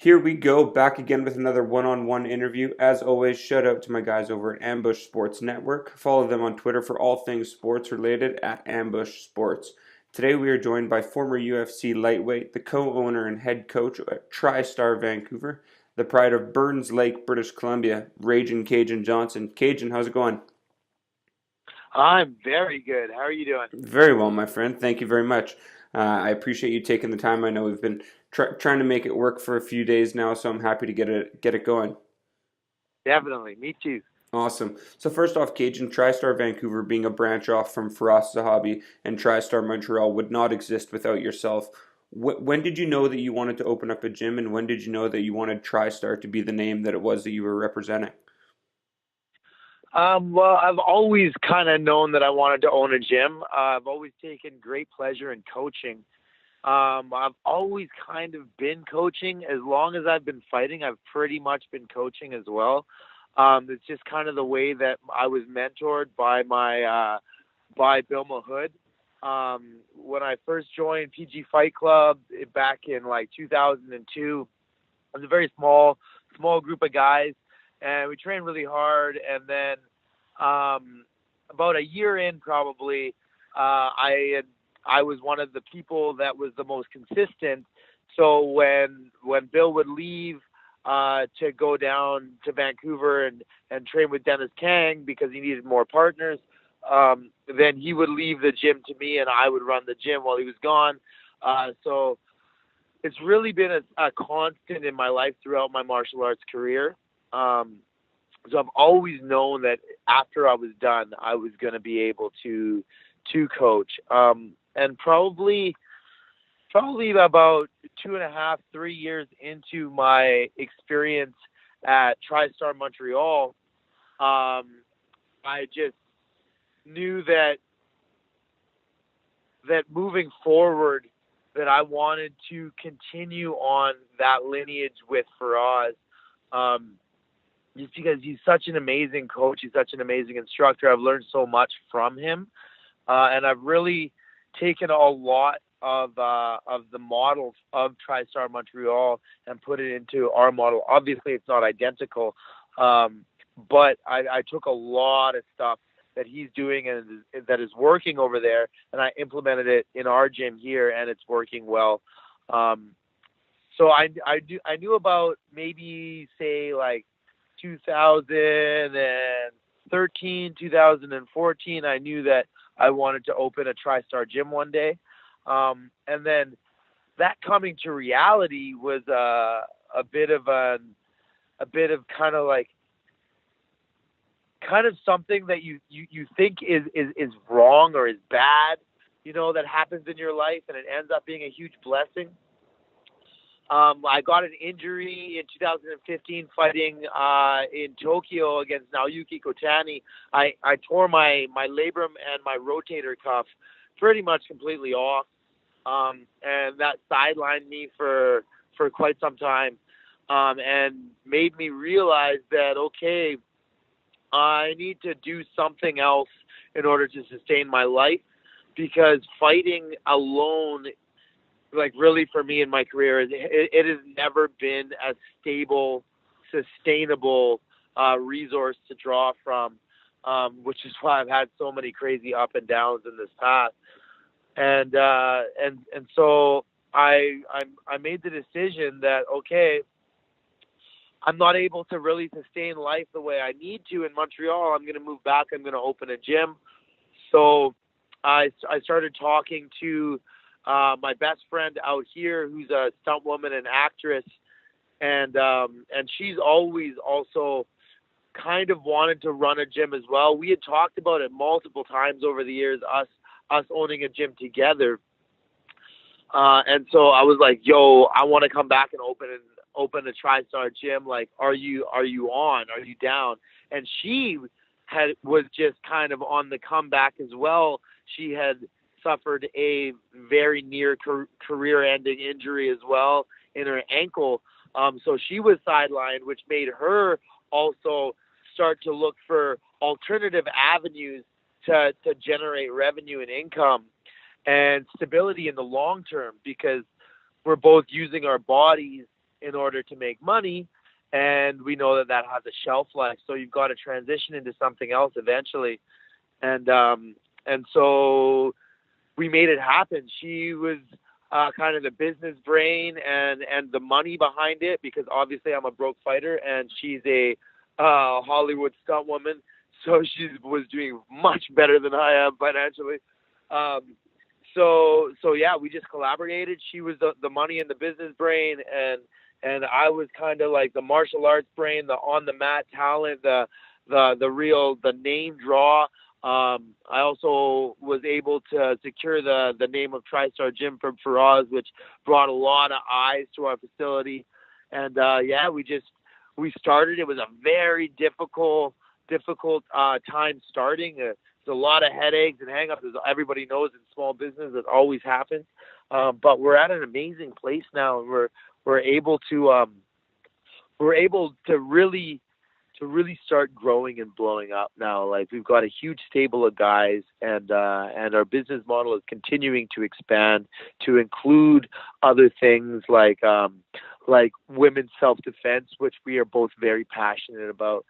Here we go, back again with another one-on-one interview. As always, shout out to my guys over at Ambush Sports Network. Follow them on Twitter for all things sports related at Ambush Sports. Today we are joined by former UFC Lightweight, the co-owner and head coach at Tristar Vancouver, the pride of Burns Lake, British Columbia, Raging Kajan Johnson. Kajan, how's it going? I'm very good. How are you doing? Very well, my friend. Thank you very much. I appreciate you taking the time. I know we've been trying to make it work for a few days now, so I'm happy to get it going. Definitely. Me too. Awesome. So first off, Cajun, TriStar Vancouver being a branch off from Firas Zahabi and TriStar Montreal would not exist without yourself. When did you know that you wanted to open up a gym, and when did you know that you wanted TriStar to be the name that it was that you were representing? Well, I've always kind of known that I wanted to own a gym. I've always taken great pleasure in coaching. I've always kind of been coaching. As long as I've been fighting, I've pretty much been coaching as well. It's just kind of the way that I was mentored by by Bill Mahood. When I first joined PG Fight Club back in like 2002, it was a very small group of guys, and we trained really hard. And then about a year in, probably, I was one of the people that was the most consistent. So when Bill would leave to go down to Vancouver and train with Dennis Kang because he needed more partners, then he would leave the gym to me and I would run the gym while he was gone. So it's really been a constant in my life throughout my martial arts career. So I've always known that after I was done, I was going to be able to coach. And probably about 2.5, 3 years into my experience at TriStar Montreal, I just knew that moving forward, that I wanted to continue on that lineage with Faraz. Just because he's such an amazing coach, he's such an amazing instructor. I've learned so much from him, and I've really taken a lot of the models of TriStar Montreal and put it into our model. Obviously, it's not identical, but I took a lot of stuff that he's doing and that is working over there, and I implemented it in our gym here, and it's working well. So I knew about maybe say like 2013, 2014, I knew that I wanted to open a TriStar gym one day. And then that coming to reality was a bit of kind of like something that you think is wrong or is bad, that happens in your life, and it ends up being a huge blessing. I got an injury in 2015 fighting in Tokyo against Naoyuki Kotani. I tore my labrum and my rotator cuff pretty much completely off, and that sidelined me for quite some time, and made me realize that, okay, I need to do something else in order to sustain my life, because fighting alone, like really for me in my career, it has never been a stable, sustainable resource to draw from, which is why I've had so many crazy up and downs in this path. And so I made the decision that, okay, I'm not able to really sustain life the way I need to in Montreal. I'm going to move back. I'm going to open a gym. So I started talking to my best friend out here, who's a stunt woman and actress, and she's always also kind of wanted to run a gym as well. We had talked about it multiple times over the years, us owning a gym together. And so I was like, yo, I want to come back and open a TriStar gym. Like, are you on? Are you down? And she was just kind of on the comeback as well. She had suffered a very near career-ending injury as well in her ankle. So she was sidelined, which made her also start to look for alternative avenues to generate revenue and income and stability in the long term, because we're both using our bodies in order to make money. And we know that that has a shelf life. So you've got to transition into something else eventually. And so we made it happen. She was kind of the business brain and the money behind it, because obviously I'm a broke fighter and she's a Hollywood stunt woman. So she was doing much better than I am financially. So yeah, we just collaborated. She was the money and the business brain, and I was kind of like the martial arts brain, the on the mat talent, the name draw. I also was able to secure the name of Tristar Gym from Suraj, which brought a lot of eyes to our facility. And yeah, we started. It was a very difficult time starting. There's a lot of headaches and hangups, as everybody knows in small business. It always happens. But we're at an amazing place now, and we're able to really start growing and blowing up now. Like, we've got a huge stable of guys, and our business model is continuing to expand to include other things like women's self-defense, which we are both very passionate about.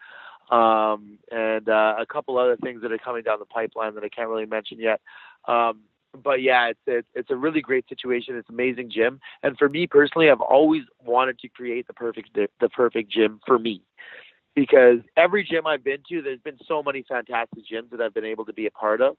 And a couple other things that are coming down the pipeline that I can't really mention yet. But yeah, it's a really great situation. It's an amazing gym. And for me personally, I've always wanted to create the perfect gym for me, because every gym I've been to, there's been so many fantastic gyms that I've been able to be a part of,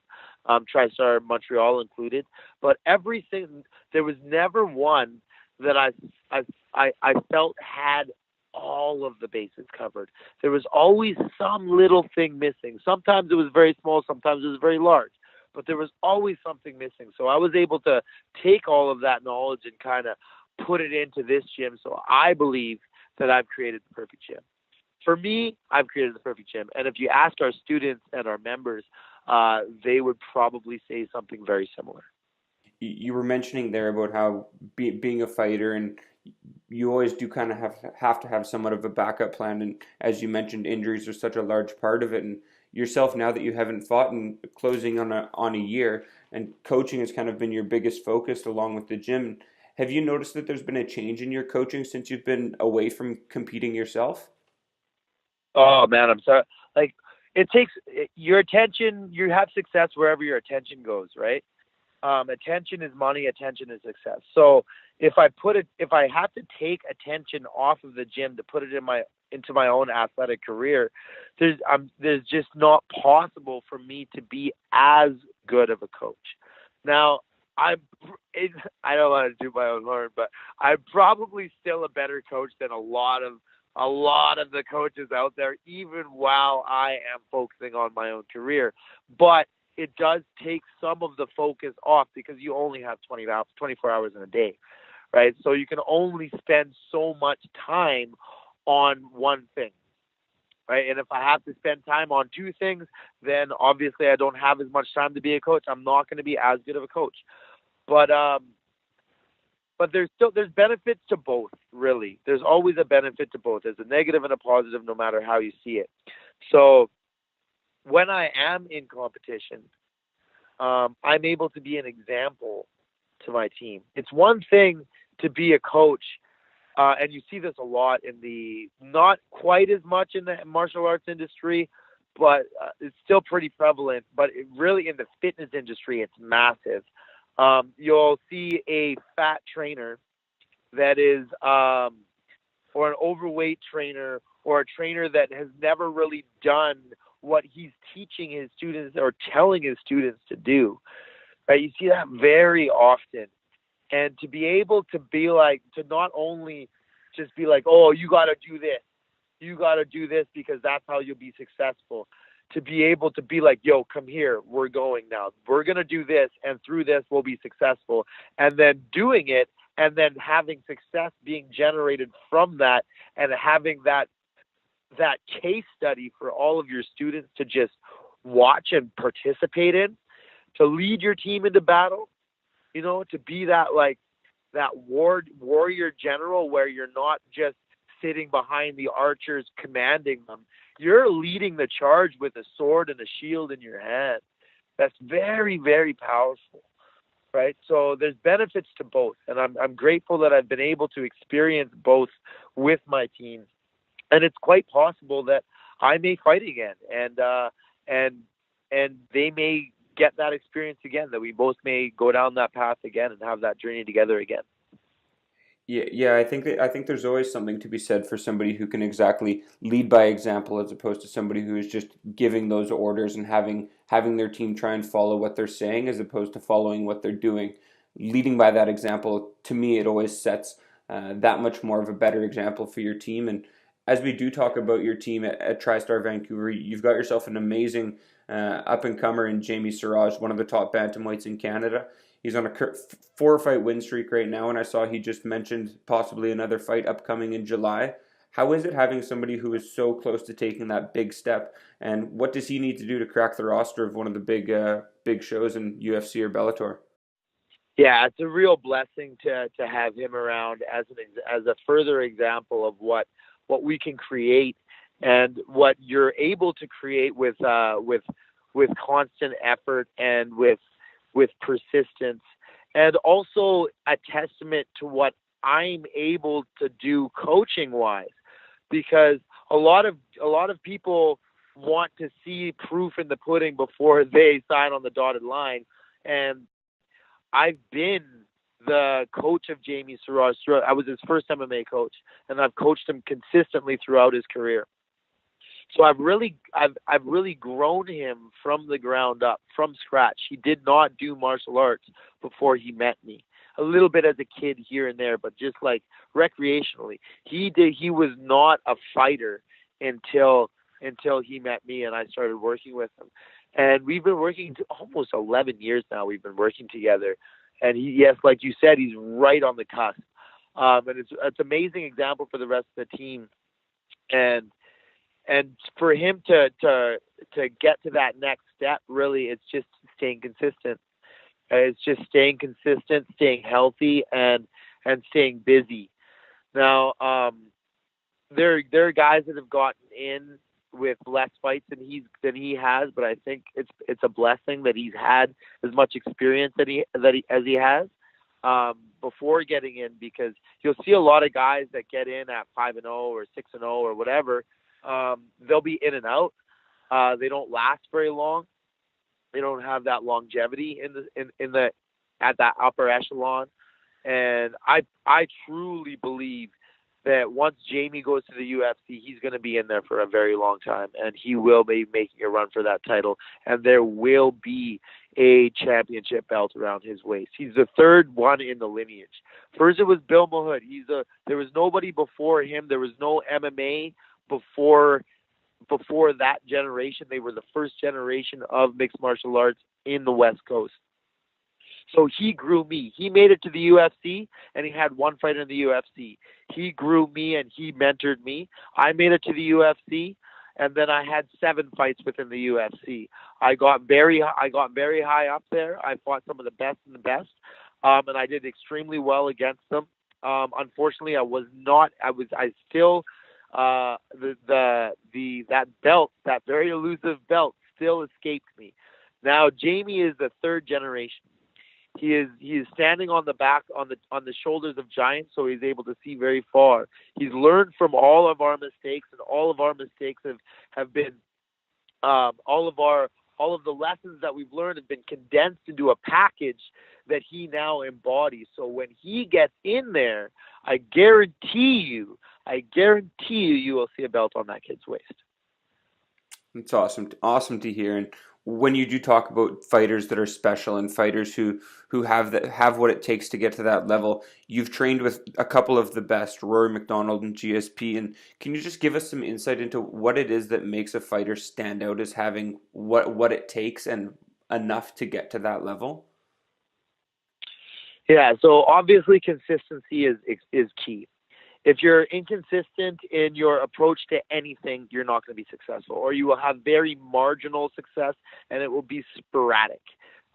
TriStar Montreal included. But everything, there was never one that I felt had all of the bases covered. There was always some little thing missing. Sometimes it was very small, sometimes it was very large, but there was always something missing. So I was able to take all of that knowledge and kind of put it into this gym. So I believe that I've created the perfect gym. For me, I've created the perfect gym. And if you ask our students and our members, they would probably say something very similar. You were mentioning there about how being a fighter, and you always do kind of have to have somewhat of a backup plan. And as you mentioned, injuries are such a large part of it. And yourself, now that you haven't fought and closing on a year, and coaching has kind of been your biggest focus along with the gym, have you noticed that there's been a change in your coaching since you've been away from competing yourself? Oh man, I'm sorry. Like, it takes your attention. You have success wherever your attention goes, right? Attention is money. Attention is success. So if I have to take attention off of the gym to put it into my own athletic career, there's just not possible for me to be as good of a coach. Now, I don't want to do my own horn, but I'm probably still a better coach than a lot of the coaches out there, even while I am focusing on my own career. But it does take some of the focus off, because you only have 24 hours in a day, right? So you can only spend so much time on one thing, right? And if I have to spend time on two things, then obviously I don't have as much time to be a coach. I'm not going to be as good of a coach. But there's benefits to both, really. There's always a benefit to both. There's a negative and a positive, no matter how you see it. So when I am in competition, I'm able to be an example to my team. It's one thing to be a coach, and you see this a lot in not quite as much in the martial arts industry, but it's still pretty prevalent. But really in the fitness industry, it's massive. You'll see a fat trainer that is, or an overweight trainer, or a trainer that has never really done what he's teaching his students or telling his students to do, right? You see that very often. And to be able to be like, to not only just be like, oh, you got to do this because that's how you'll be successful. To be able to be like, yo, come here, we're going now. We're going to do this, and through this, we'll be successful. And then doing it, and then having success being generated from that, and having that case study for all of your students to just watch and participate in, to lead your team into battle, to be that warrior general, where you're not just sitting behind the archers commanding them. You're leading the charge with a sword and a shield in your hand. That's very, very powerful. right? So there's benefits to both, and I'm grateful that I've been able to experience both with my team, and it's quite possible that I may fight again, and and they may get that experience again, that we both may go down that path again and have that journey together again. Yeah. I think there's always something to be said for somebody who can exactly lead by example, as opposed to somebody who is just giving those orders and having their team try and follow what they're saying, as opposed to following what they're doing. Leading by that example, to me, it always sets that much more of a better example for your team. And as we do talk about your team at Tristar Vancouver, you've got yourself an amazing up and comer in Jamie Siraj, one of the top bantamweights in Canada. He's on a 4-fight win streak right now, and I saw he just mentioned possibly another fight upcoming in July. How is it having somebody who is so close to taking that big step, and what does he need to do to crack the roster of one of the big shows in UFC or Bellator? Yeah, it's a real blessing to have him around as a further example of what we can create and what you're able to create with constant effort and with persistence, and also a testament to what I'm able to do coaching wise, because a lot of people want to see proof in the pudding before they sign on the dotted line, and I've been the coach of Jamie Siraj. I was his first MMA coach, and I've coached him consistently throughout his career. So I've really grown him from the ground up, from scratch. He did not do martial arts before he met me. A little bit as a kid here and there, but just like recreationally. He was not a fighter until he met me and I started working with him. And we've been working almost 11 years now. We've been working together. And yes, like you said, he's right on the cusp. And it's an amazing example for the rest of the team. And for him to get to that next step, really, it's just staying consistent. It's just staying consistent, staying healthy, and staying busy. Now, there are guys that have gotten in with less fights than he has, but I think it's a blessing that he's had as much experience as he has before getting in, because you'll see a lot of guys that get in at 5-0 or 6-0 or whatever. They'll be in and out. They don't last very long. They don't have that longevity at that upper echelon. And I truly believe that once Jamie goes to the UFC, he's going to be in there for a very long time, and he will be making a run for that title, and there will be a championship belt around his waist. He's the third one in the lineage. First it was Bill Mahood. There was nobody before him. There was no MMA before that generation. They were the first generation of mixed martial arts in the West Coast. So he grew me. He made it to the UFC, and he had one fight in the UFC. He grew me, and he mentored me. I made it to the UFC, and then I had 7 fights within the UFC. I got very high up there. I fought some of the best in the best, and I did extremely well against them. Unfortunately, that belt, that very elusive belt, still escaped me. Now Jamie is the third generation. He is standing on the back on the shoulders of giants, so he's able to see very far. He's learned from all of our mistakes, and all of our mistakes have been all of the lessons that we've learned have been condensed into a package that he now embodies. So when he gets in there, I guarantee you will see a belt on that kid's waist. It's awesome to hear. And when you do talk about fighters that are special and fighters who have what it takes to get to that level, you've trained with a couple of the best, Rory McDonald and GSP. And can you just give us some insight into what it is that makes a fighter stand out as having what it takes and enough to get to that level? Yeah, so obviously consistency is key. If you're inconsistent in your approach to anything, you're not going to be successful, or you will have very marginal success, and it will be sporadic.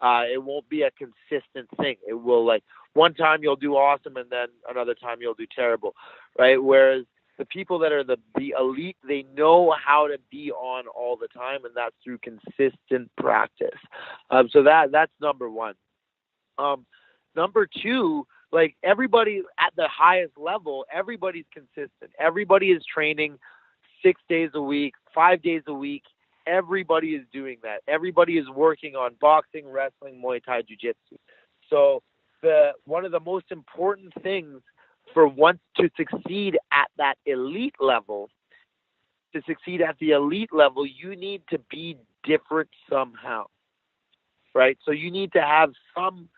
It won't be a consistent thing. It will, like, one time you'll do awesome, and then another time you'll do terrible, right? Whereas the people that are the elite, they know how to be on all the time, and that's through consistent practice. So that's number one. Number two, like everybody at the highest level, everybody's consistent. Everybody is training 6 days a week, 5 days a week. Everybody is doing that. Everybody is working on boxing, wrestling, Muay Thai, Jiu-Jitsu. So one of the most important things for one to succeed at that elite level, you need to be different somehow, right? So you need to have some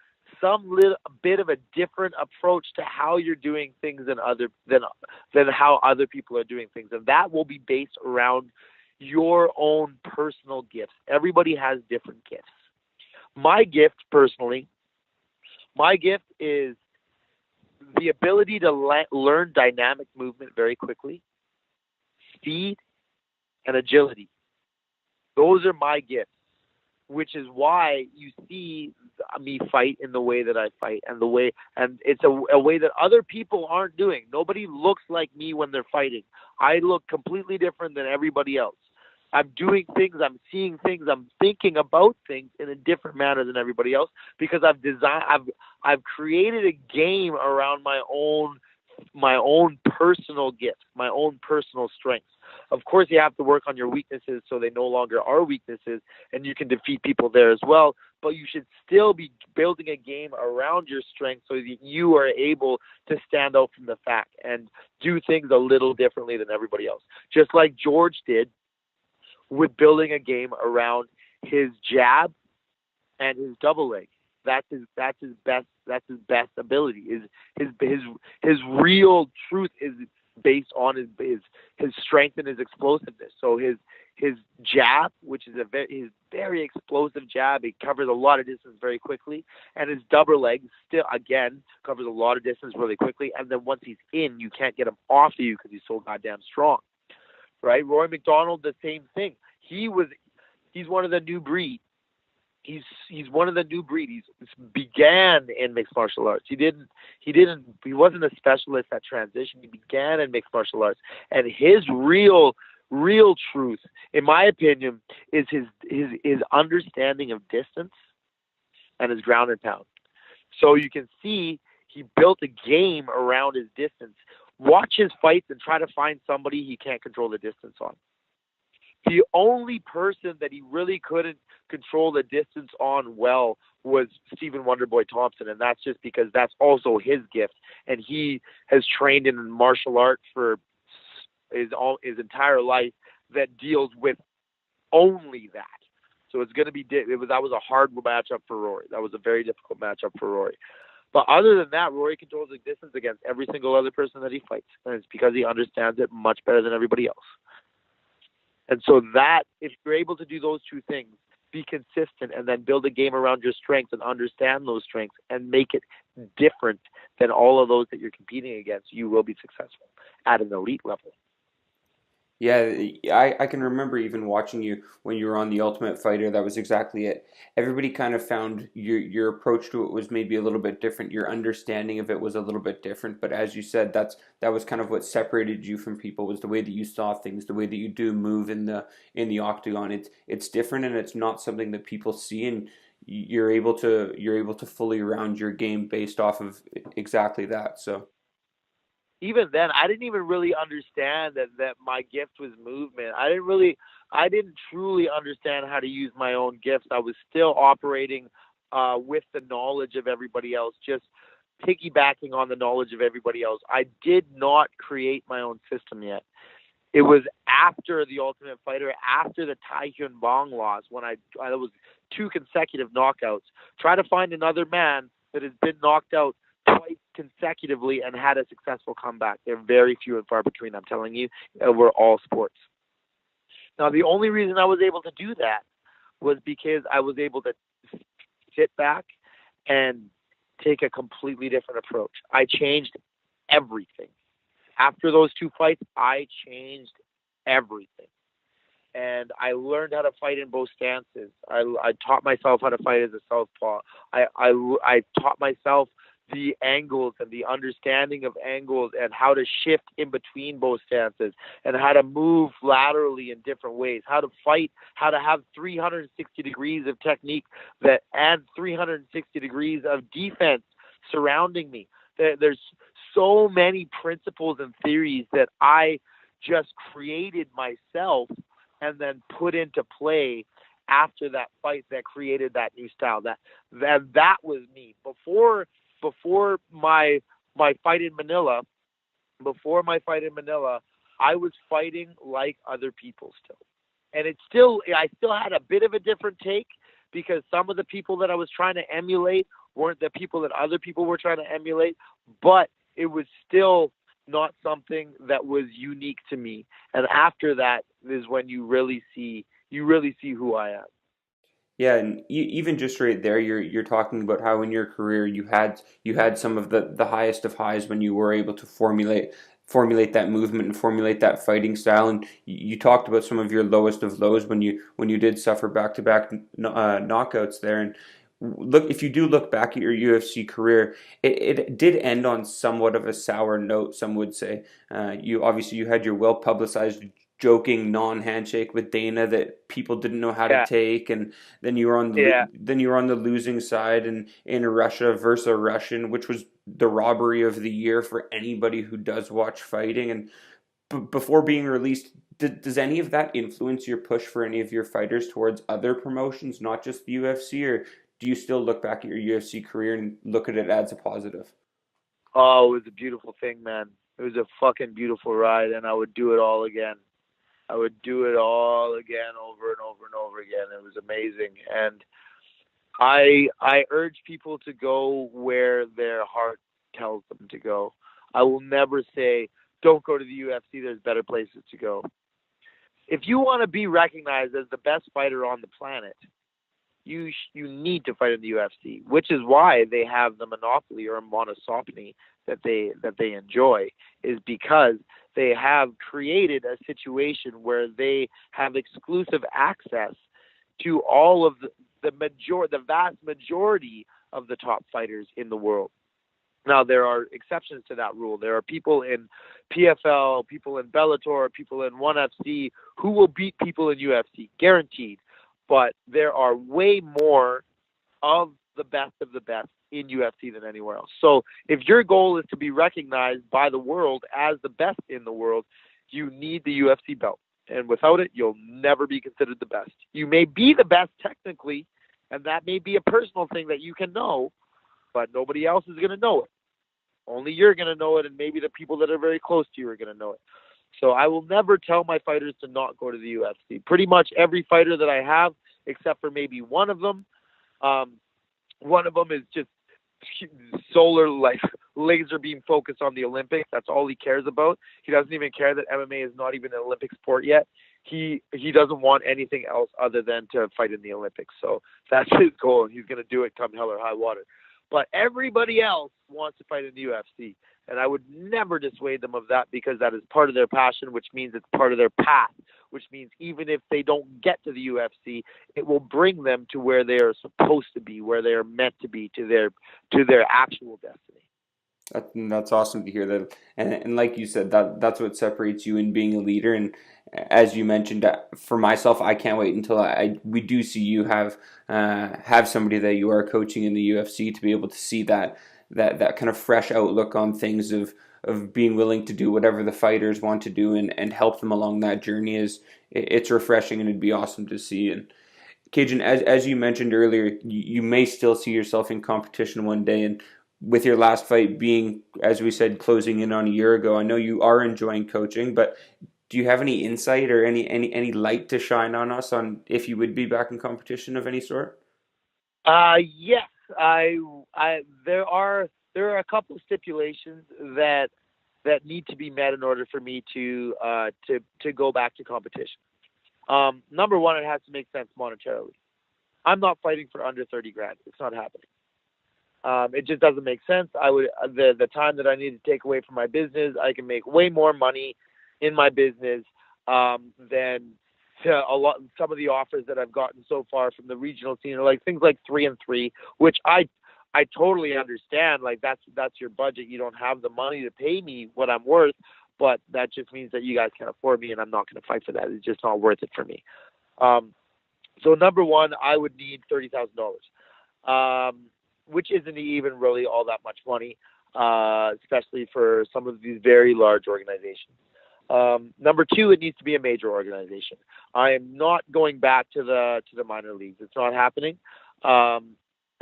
little bit of a different approach to how you're doing things than how other people are doing things, and that will be based around your own personal gifts. Everybody has different gifts. My gift, personally, is the ability to learn dynamic movement very quickly, speed, and agility. Those are my gifts, which is why you see me fight in the way that I fight, and it's a way that other people aren't doing. Nobody looks like me when they're fighting. I look completely different than everybody else. I'm doing things, I'm seeing things, I'm thinking about things in a different manner than everybody else, because I've created a game around my own personal gifts, my own personal strengths. Of course, you have to work on your weaknesses so they no longer are weaknesses, and you can defeat people there as well. But you should still be building a game around your strengths so that you are able to stand out from the pack and do things a little differently than everybody else. Just like George did with building a game around his jab and his double leg. That's his best ability. His real truth is based on his strength and his explosiveness. So his jab, which is his very explosive jab, it covers a lot of distance very quickly, and his double leg still again covers a lot of distance really quickly. And then once he's in, you can't get him off of you because he's so goddamn strong. Right? Rory McDonald, the same thing. He's one of the new breed. He's one of the new breed. He began in mixed martial arts. He wasn't a specialist at transition. He began in mixed martial arts, and his real truth, in my opinion, is his understanding of distance and his ground and pound. So you can see he built a game around his distance. Watch his fights and try to find somebody he can't control the distance on. The only person that he really couldn't control the distance on well was Stephen Wonderboy Thompson, and that's just because that's also his gift, and he has trained in martial art for his entire life that deals with only that. So it's going to be that was a hard matchup for Rory. That was a very difficult matchup for Rory. But other than that, Rory controls the distance against every single other person that he fights, and it's because he understands it much better than everybody else. And so that, if you're able to do those two things, be consistent and then build a game around your strengths and understand those strengths and make it different than all of those that you're competing against, you will be successful at an elite level. Yeah, I can remember even watching you when you were on The Ultimate Fighter. That was exactly it. Everybody kind of found your approach to it was maybe a little bit different. Your understanding of it was a little bit different. But as you said, that was kind of what separated you from people, was the way that you saw things, the way that you do move in the octagon. It's different, and it's not something that people see, and you're able to fully round your game based off of exactly that. So. Even then, I didn't even really understand that my gift was movement. I didn't truly understand how to use my own gifts. I was still operating with the knowledge of everybody else, just piggybacking on the knowledge of everybody else. I did not create my own system yet. It was after The Ultimate Fighter, after the Tai Hyun Bong loss, when I was 2 consecutive knockouts. Try to find another man that has been knocked out twice consecutively and had a successful comeback. They're very few and far between, I'm telling you. We're all sports. Now, the only reason I was able to do that was because I was able to sit back and take a completely different approach. I changed everything. After those 2 fights, I changed everything. And I learned how to fight in both stances. I taught myself how to fight as a southpaw. I taught myself the angles and the understanding of angles and how to shift in between both stances and how to move laterally in different ways, how to fight, how to have 360 degrees of technique that and 360 degrees of defense surrounding me. There's so many principles and theories that I just created myself and then put into play after that fight that created that new style. That was me. Before my fight in Manila, I was fighting like other people still. And I still had a bit of a different take because some of the people that I was trying to emulate weren't the people that other people were trying to emulate, but it was still not something that was unique to me. And after that is when you really see who I am. Yeah, and even just right there, you're talking about how in your career you had some of the highest of highs when you were able to formulate that movement and formulate that fighting style. And you talked about some of your lowest of lows when you did suffer back to back knockouts there. And look, if you do look back at your UFC career, it did end on somewhat of a sour note. Some would say. You had your well publicized joking non-handshake with Dana that people didn't know how to take, and then you were on the losing side in Russia versus a Russian, which was the robbery of the year for anybody who does watch fighting. And before being released, does any of that influence your push for any of your fighters towards other promotions, not just the UFC, or do you still look back at your UFC career and look at it as a positive? Oh, it was a beautiful thing, man. It was a fucking beautiful ride, and I would do it all again. I would do it all again over and over and over again. It was amazing. And I urge people to go where their heart tells them to go. I will never say, don't go to the UFC. There's better places to go. If you want to be recognized as the best fighter on the planet, you need to fight in the UFC, which is why they have the monopoly or monosopony that they enjoy, is because they have created a situation where they have exclusive access to all of the vast majority of the top fighters in the world. Now, there are exceptions to that rule. There are people in PFL, people in Bellator, people in ONE FC who will beat people in UFC, guaranteed. But there are way more of the best in UFC than anywhere else. So if your goal is to be recognized by the world as the best in the world, you need the UFC belt. And without it, you'll never be considered the best. You may be the best technically, and that may be a personal thing that you can know, but nobody else is going to know it. Only you're going to know it, and maybe the people that are very close to you are going to know it. So I will never tell my fighters to not go to the UFC. Pretty much every fighter that I have, except for maybe one of them is just solar, like laser beam focused on the Olympics. That's all he cares about. He doesn't even care that MMA is not even an Olympic sport yet. He doesn't want anything else other than to fight in the Olympics. So that's his goal, and he's going to do it come hell or high water. But everybody else wants to fight in the UFC, and I would never dissuade them of that because that is part of their passion, which means it's part of their path, which means even if they don't get to the UFC, it will bring them to where they are supposed to be, where they are meant to be, to their actual destiny. That's awesome to hear that, and like you said, that's what separates you in being a leader. And as you mentioned, for myself, I can't wait until we do see you have somebody that you are coaching in the UFC to be able to see that kind of fresh outlook on things of being willing to do whatever the fighters want to do and help them along that journey. It's refreshing, and it'd be awesome to see. And Kajan, as you mentioned earlier, you may still see yourself in competition one day, and with your last fight being, as we said, closing in on a year ago, I know you are enjoying coaching, but do you have any insight or any light to shine on us on if you would be back in competition of any sort? Yes, there are a couple of stipulations that need to be met in order for me to go back to competition. Number one, it has to make sense monetarily. I'm not fighting for under 30 grand. It's not happening. It just doesn't make sense. The time that I need to take away from my business, I can make way more money in my business than some of the offers that I've gotten so far from the regional scene are like things like 3-3, which I I totally understand. Like that's your budget. You don't have the money to pay me what I'm worth, but that just means that you guys can't afford me, and I'm not going to fight for that. It's just not worth it for me. Um, so number one, I would need $30,000, which isn't even really all that much money, especially for some of these very large organizations. Number two, it needs to be a major organization. I am not going back to the minor leagues. It's not happening.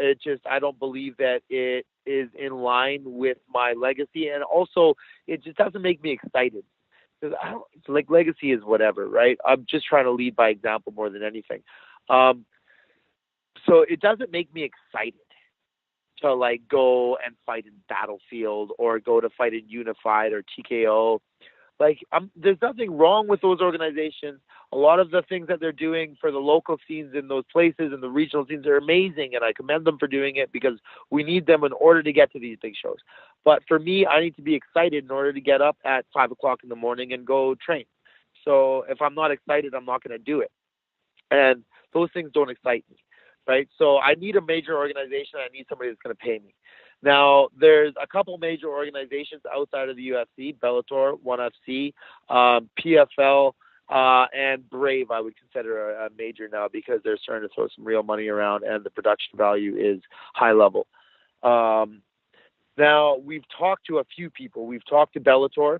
It just I don't believe that it is in line with my legacy, and also it just doesn't make me excited. Because I don't like legacy is whatever, right? I'm just trying to lead by example more than anything. Um, so it doesn't make me excited to like go and fight in Battlefield or go to fight in Unified or TKO. Like, there's nothing wrong with those organizations. A lot of the things that they're doing for the local scenes in those places and the regional scenes are amazing, and I commend them for doing it because we need them in order to get to these big shows. But for me, I need to be excited in order to get up at 5 o'clock in the morning and go train. So if I'm not excited, I'm not going to do it. And those things don't excite me, right? So I need a major organization. I need somebody that's going to pay me. Now, there's a couple major organizations outside of the UFC, Bellator, ONE FC, PFL, and Brave I would consider a major now because they're starting to throw some real money around and the production value is high level. Now, we've talked to a few people. We've talked to Bellator.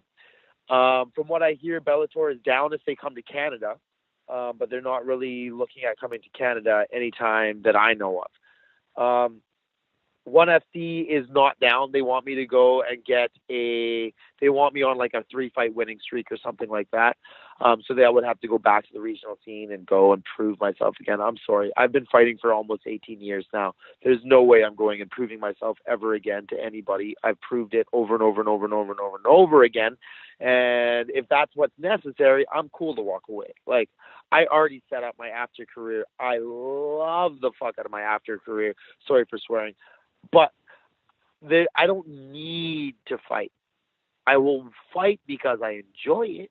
From what I hear, Bellator is down if they come to Canada, but they're not really looking at coming to Canada anytime that I know of. ONE FC is not down. They want me to go and they want me on like a 3-fight winning streak or something like that. So they would have to go back to the regional scene and go and prove myself again. I'm sorry. I've been fighting for almost 18 years now. There's no way I'm going and proving myself ever again to anybody. I've proved it over and over and over and over and over and over again. And if that's what's necessary, I'm cool to walk away. Like, I already set up my after career. I love the fuck out of my after career. Sorry for swearing. But I don't need to fight. I will fight because I enjoy it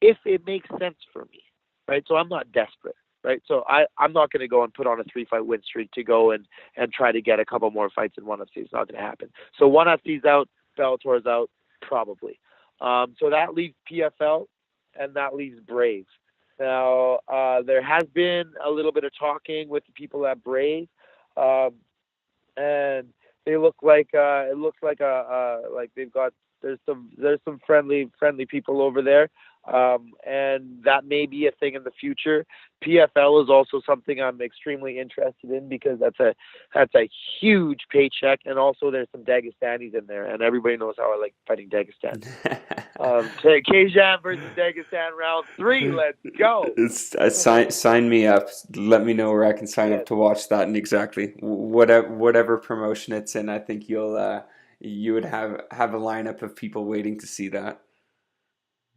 if it makes sense for me, right? So I'm not desperate, right? So I'm not going to go and put on a 3-fight win streak to go and try to get a couple more fights in ONE FC. It's not going to happen. So ONE FC's out, Bellator's out, probably. So that leaves PFL, and that leaves Brave. Now, there has been a little bit of talking with the people at Brave. And they look like it looks like like they've got there's some friendly people over there, and that may be a thing in the future. PFL is also something I'm extremely interested in because that's a huge paycheck, and also there's some Dagestanis in there, and everybody knows how I like fighting Dagestan. Kajan versus Dagestan round 3. Let's go. Sign me up. Let me know where I can sign up to watch that, and exactly whatever promotion it's in. I think you would have a lineup of people waiting to see that.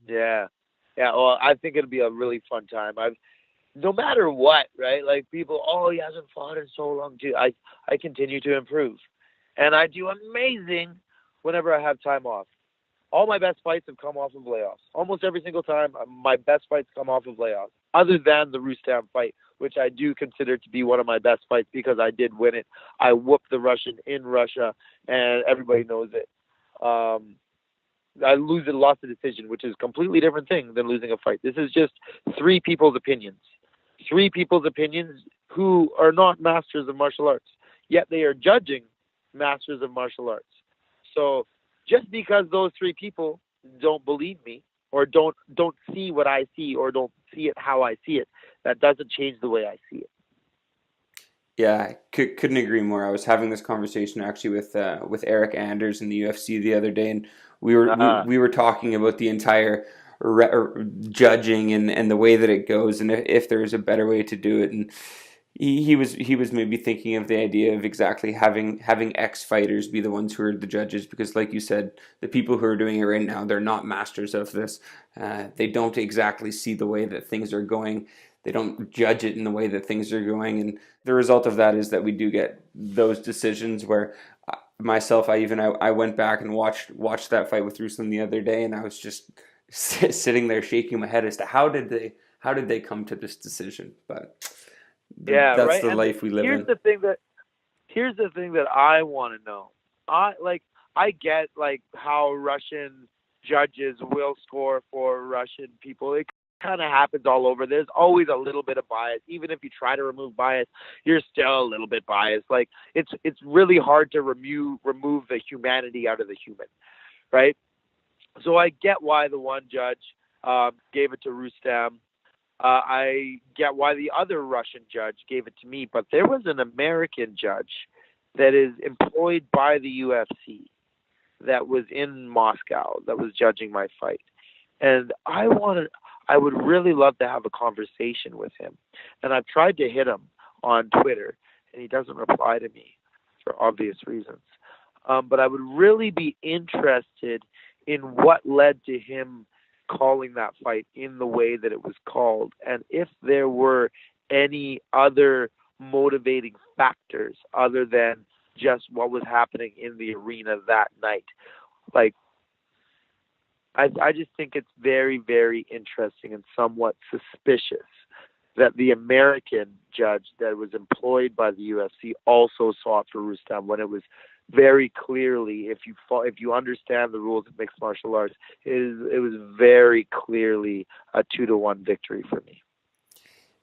Yeah. Well, I think it'll be a really fun time. No matter what, right? Like people, he hasn't fought in so long. Dude, I continue to improve, and I do amazing whenever I have time off. All my best fights have come off of layoffs. Almost every single time, my best fights come off of layoffs, other than the Rustam fight, which I do consider to be one of my best fights because I did win it. I whooped the Russian in Russia, and everybody knows it. I lost the decision, which is a completely different thing than losing a fight. This is just 3 people's opinions. 3 people's opinions who are not masters of martial arts, yet they are judging masters of martial arts. So just because those 3 people don't believe me or don't see what I see or don't see it how I see it, that doesn't change the way I see it. Yeah, couldn't agree more. I was having this conversation actually with Eric Anders in the UFC the other day, and we were talking about the entire judging and the way that it goes, and if there is a better way to do it. And he was maybe thinking of the idea of exactly having ex fighters be the ones who are the judges, because like you said, the people who are doing it right now, they're not masters of this. They don't exactly see the way that things are going. They don't judge it in the way that things are going, and the result of that is that we do get those decisions where myself, I went back and watched that fight with Ruslan the other day, and I was just sitting there shaking my head as to how did they come to this decision. But that's right? the life we live in. here's the thing that I want to know. I get like how Russian judges will score for Russian people. It kind of happens all over. There's always a little bit of bias. Even if you try to remove bias, you're still a little bit biased. Like it's really hard to remove the humanity out of the human, right? So I get why the one judge gave it to Rustam. I get why the other Russian judge gave it to me, but there was an American judge that is employed by the UFC that was in Moscow that was judging my fight. And I would really love to have a conversation with him. And I've tried to hit him on Twitter, and he doesn't reply to me for obvious reasons. But I would really be interested in what led to him calling that fight in the way that it was called, and if there were any other motivating factors other than just what was happening in the arena that night. Like, I just think it's very, very interesting and somewhat suspicious that the American judge that was employed by the UFC also saw it for Rustam when it was very clearly, if you understand the rules of mixed martial arts, it was very clearly a 2-1 victory for me.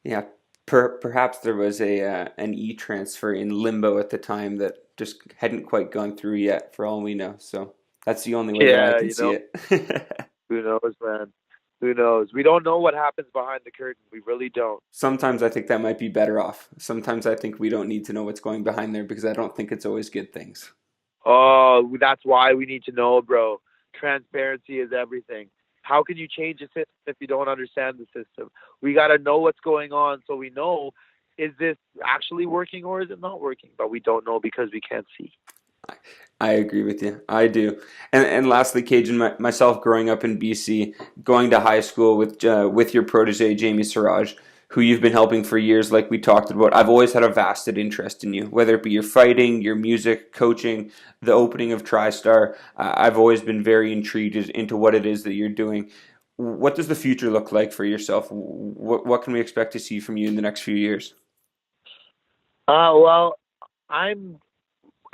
Yeah, perhaps there was an e-transfer in limbo at the time that just hadn't quite gone through yet, for all we know. So that's the only way that I can see it. Who knows, man? Who knows? We don't know what happens behind the curtain. We really don't. Sometimes I think that might be better off. Sometimes I think we don't need to know what's going behind there because I don't think it's always good things. Oh, that's why we need to know, bro. Transparency is everything. How can you change a system if you don't understand the system? We got to know what's going on so we know, is this actually working or is it not working? But we don't know because we can't see. I agree with you. I do. And lastly, Kajan, myself growing up in BC, going to high school with your protege, Jamie Siraj, who you've been helping for years, like we talked about, I've always had a vested interest in you, whether it be your fighting, your music, coaching, the opening of Tristar. I've always been very intrigued into what it is that you're doing. What does the future look like for yourself? What can we expect to see from you in the next few years? Well, I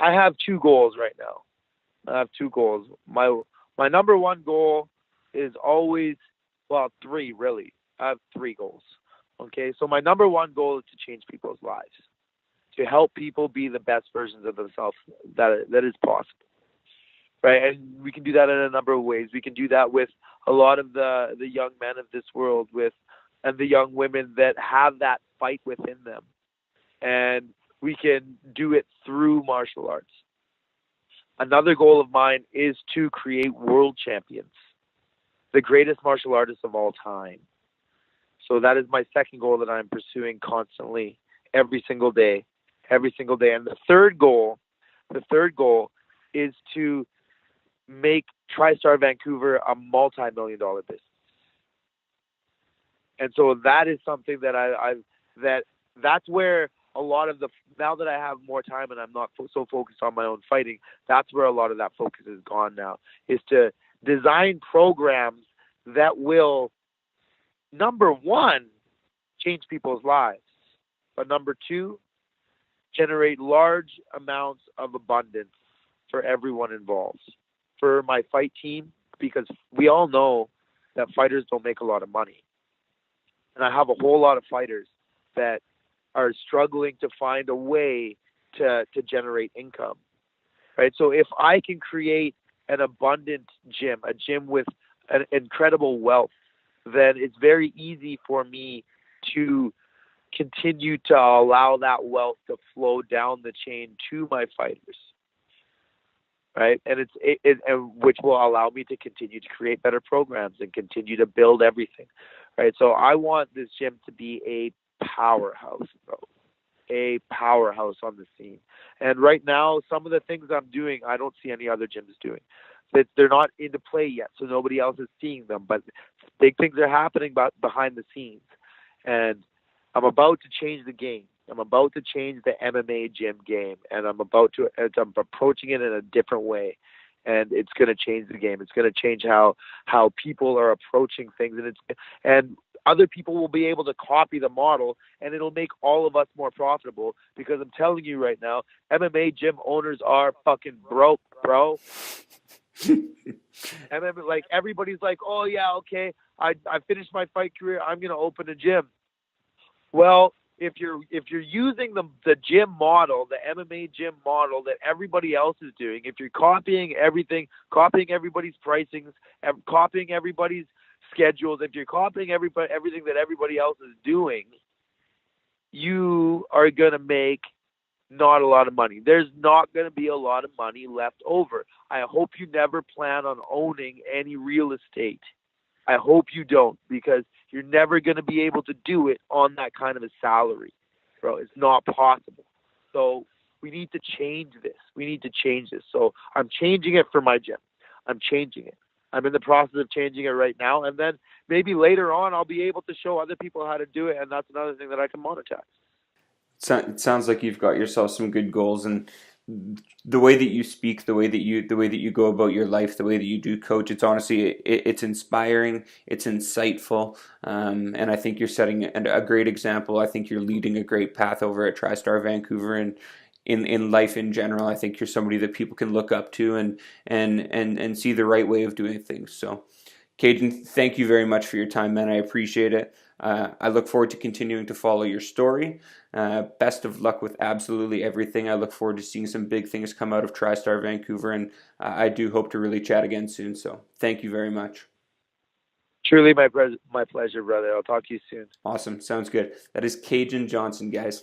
have 2 goals right now. I have 2 goals. My number one goal is always, 3 really. I have 3 goals. Okay, so my number one goal is to change people's lives, to help people be the best versions of themselves that is possible, right? And we can do that in a number of ways. We can do that with a lot of the young men of this world, and the young women that have that fight within them, and we can do it through martial arts. Another goal of mine is to create world champions, the greatest martial artists of all time. So that is my second goal that I'm pursuing constantly, every single day. And the third goal is to make Tristar Vancouver a multi-million-dollar business. And so that is something that that's where a lot of now that I have more time and I'm not so focused on my own fighting, that's where a lot of that focus is gone now, is to design programs that will, number one, change people's lives, but number 2, generate large amounts of abundance for everyone involved. For my fight team, because we all know that fighters don't make a lot of money. And I have a whole lot of fighters that are struggling to find a way to generate income, right? So if I can create an abundant gym, a gym with an incredible wealth, then it's very easy for me to continue to allow that wealth to flow down the chain to my fighters, right? And which will allow me to continue to create better programs and continue to build everything, right? So I want this gym to be a powerhouse, bro. A powerhouse on the scene. And right now, some of the things I'm doing, I don't see any other gyms doing. They're not into play yet, so nobody else is seeing them. But big things are happening behind the scenes. And I'm about to change the game. I'm about to change the MMA gym game. And I'm approaching it in a different way. And it's going to change the game. It's going to change how people are approaching things. And other people will be able to copy the model, and it'll make all of us more profitable. Because I'm telling you right now, MMA gym owners are fucking broke, bro. MMA, like everybody's like, oh yeah, okay, I finished my fight career, I'm gonna open a gym. Well, if you're using the gym model, the MMA gym model that everybody else is doing, if you're copying everything, copying everybody's pricings, copying everybody's schedules, if you're copying everything that everybody else is doing, you are gonna make not a lot of money. There's not going to be a lot of money left over. I hope you never plan on owning any real estate. I hope you don't, because you're never going to be able to do it on that kind of a salary, bro. It's not possible. So we need to change this. We need to change this. So I'm changing it for my gym. I'm changing it. I'm in the process of changing it right now. And then maybe later on, I'll be able to show other people how to do it. And that's another thing that I can monetize. It sounds like you've got yourself some good goals, and the way that you speak, the way that you go about your life, the way that you do coach, it's honestly it's inspiring, it's insightful, and I think you're setting a great example. I think you're leading a great path over at Tristar Vancouver, and in life in general. I think you're somebody that people can look up to and see the right way of doing things. So, Kajan, thank you very much for your time, man. I appreciate it. I look forward to continuing to follow your story. Best of luck with absolutely everything. I look forward to seeing some big things come out of TriStar Vancouver, and I do hope to really chat again soon. So thank you very much. Truly my pleasure, brother. I'll talk to you soon. Awesome. Sounds good. That is Kajan Johnson, guys.